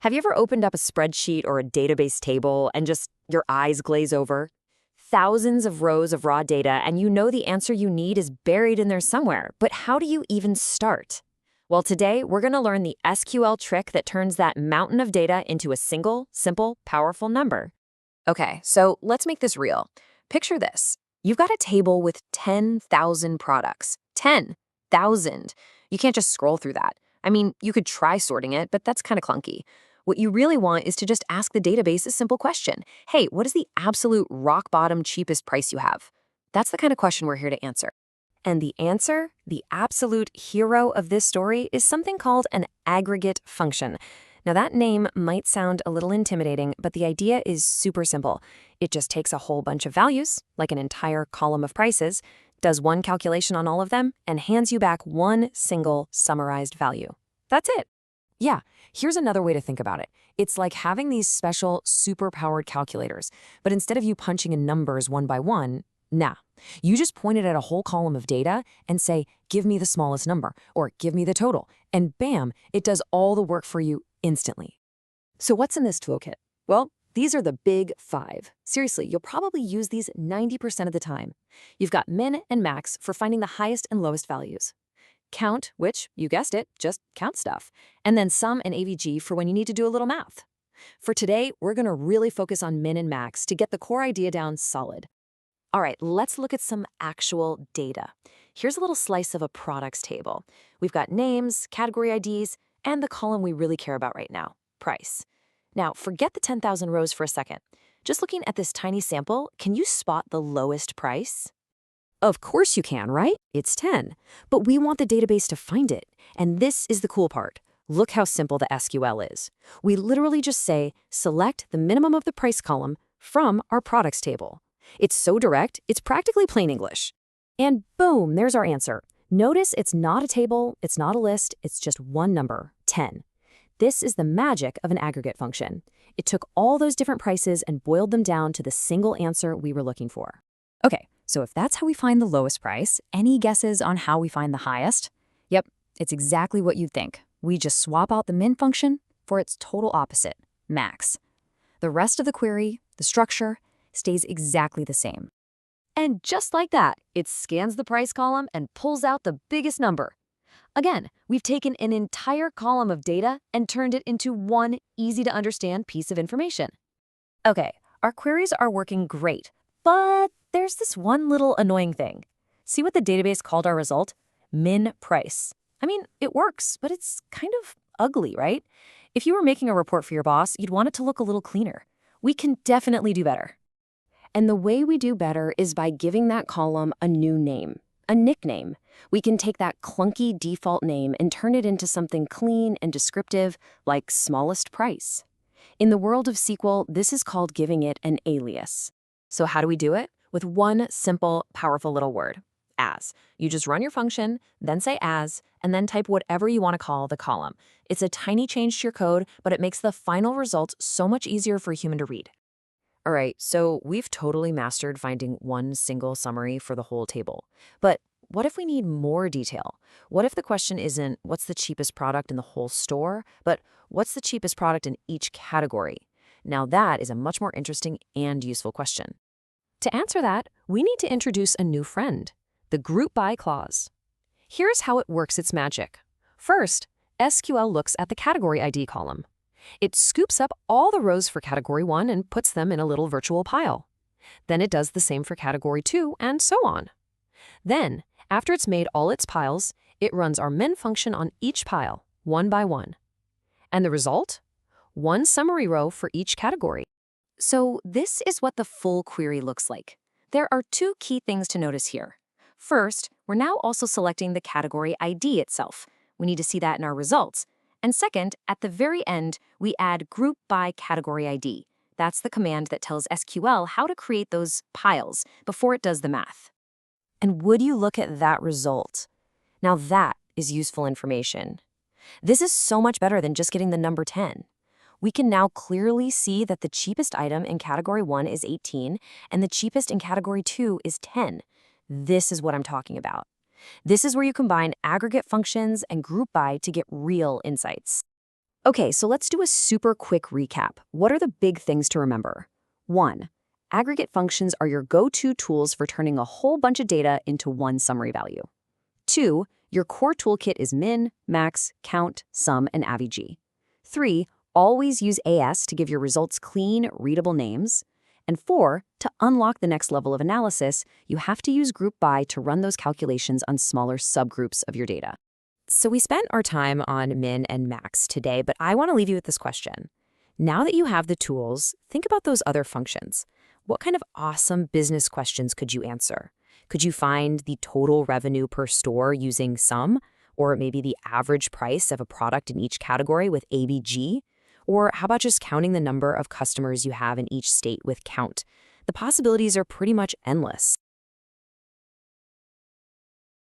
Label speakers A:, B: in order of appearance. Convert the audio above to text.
A: Have you ever opened up a spreadsheet or a database table and just your eyes glaze over? Thousands of rows of raw data, and you know the answer you need is buried in there somewhere, but how do you even start? Well, today we're going to learn the SQL trick that turns that mountain of data into a single, simple, powerful number. Okay, so let's make this real. Picture this. You've got a table with 10,000 products. 10,000. You can't just scroll through that. I mean, you could try sorting it, but that's kind of clunky. What you really want is to just ask the database a simple question. Hey, what is the absolute rock bottom cheapest price you have? That's the kind of question we're here to answer. And the answer, the absolute hero of this story, is something called an aggregate function. Now that name might sound a little intimidating, but the idea is super simple. It just takes a whole bunch of values, like an entire column of prices, does one calculation on all of them, and hands you back one single summarized value. That's it. Yeah, here's another way to think about it. It's like having these special, super-powered calculators, but instead of you punching in numbers one by one, nah. You just point it at a whole column of data and say, give me the smallest number, or give me the total, and bam, it does all the work for you instantly. So what's in this toolkit? Well, these are the big five. Seriously, you'll probably use these 90% of the time. You've got min and max for finding the highest and lowest values. Count, which, you guessed it, just count stuff. And then sum and AVG for when you need to do a little math. For today, we're going to really focus on min and max to get the core idea down solid. All right, let's look at some actual data. Here's a little slice of a products table. We've got names, category IDs, and the column we really care about right now, price. Now, forget the 10,000 rows for a second. Just looking at this tiny sample, can you spot the lowest price? Of course you can, right? It's 10. But we want the database to find it. And this is the cool part. Look how simple the SQL is. We literally just say, select the minimum of the price column from our products table. It's so direct, it's practically plain English. And boom, there's our answer. Notice it's not a table, it's not a list, it's just one number, 10. This is the magic of an aggregate function. It took all those different prices and boiled them down to the single answer we were looking for. Okay, so if that's how we find the lowest price, any guesses on how we find the highest? Yep, it's exactly what you'd think. We just swap out the min function for its total opposite, max. The rest of the query, the structure, stays exactly the same. And just like that, it scans the price column and pulls out the biggest number. Again, we've taken an entire column of data and turned it into one easy-to-understand piece of information. Okay, our queries are working great, but there's this one little annoying thing. See what the database called our result? Min price. I mean, it works, but it's kind of ugly, right? If you were making a report for your boss, you'd want it to look a little cleaner. We can definitely do better. And the way we do better is by giving that column a new name, a nickname. We can take that clunky default name and turn it into something clean and descriptive, like smallest price. In the world of SQL, this is called giving it an alias. So how do we do it? With one simple, powerful little word, as. You just run your function, then say as, and then type whatever you want to call the column. It's a tiny change to your code, but it makes the final result so much easier for a human to read. All right, so we've totally mastered finding one single summary for the whole table. But what if we need more detail? What if the question isn't what's the cheapest product in the whole store, but what's the cheapest product in each category? Now that is a much more interesting and useful question. To answer that, we need to introduce a new friend, the group by clause. Here's how it works its magic. First, SQL looks at the category ID column. It scoops up all the rows for category 1 and puts them in a little virtual pile. Then it does the same for category 2 and so on. Then, after it's made all its piles, it runs our min function on each pile, one by one. And the result? One summary row for each category. So this is what the full query looks like. There are two key things to notice here. First, we're now also selecting the category ID itself. We need to see that in our results. And second, at the very end, we add group by category ID. That's the command that tells SQL how to create those piles before it does the math. And would you look at that result? Now that is useful information. This is so much better than just getting the number 10. We can now clearly see that the cheapest item in category 1 is 18, and the cheapest in category 2 is 10. This is what I'm talking about. This is where you combine aggregate functions and group by to get real insights. Okay, so let's do a super quick recap. What are the big things to remember? 1. Aggregate functions are your go-to tools for turning a whole bunch of data into one summary value. 2. Your core toolkit is min, max, count, sum, and avg. 3. Always use AS to give your results clean, readable names. And 4. To unlock the next level of analysis, you have to use group by to run those calculations on smaller subgroups of your data. So we spent our time on min and max today, but I want to leave you with this question. Now that you have the tools, think about those other functions. What kind of awesome business questions could you answer? Could you find the total revenue per store using sum? Or maybe the average price of a product in each category with ABG? Or how about just counting the number of customers you have in each state with count? The possibilities are pretty much endless.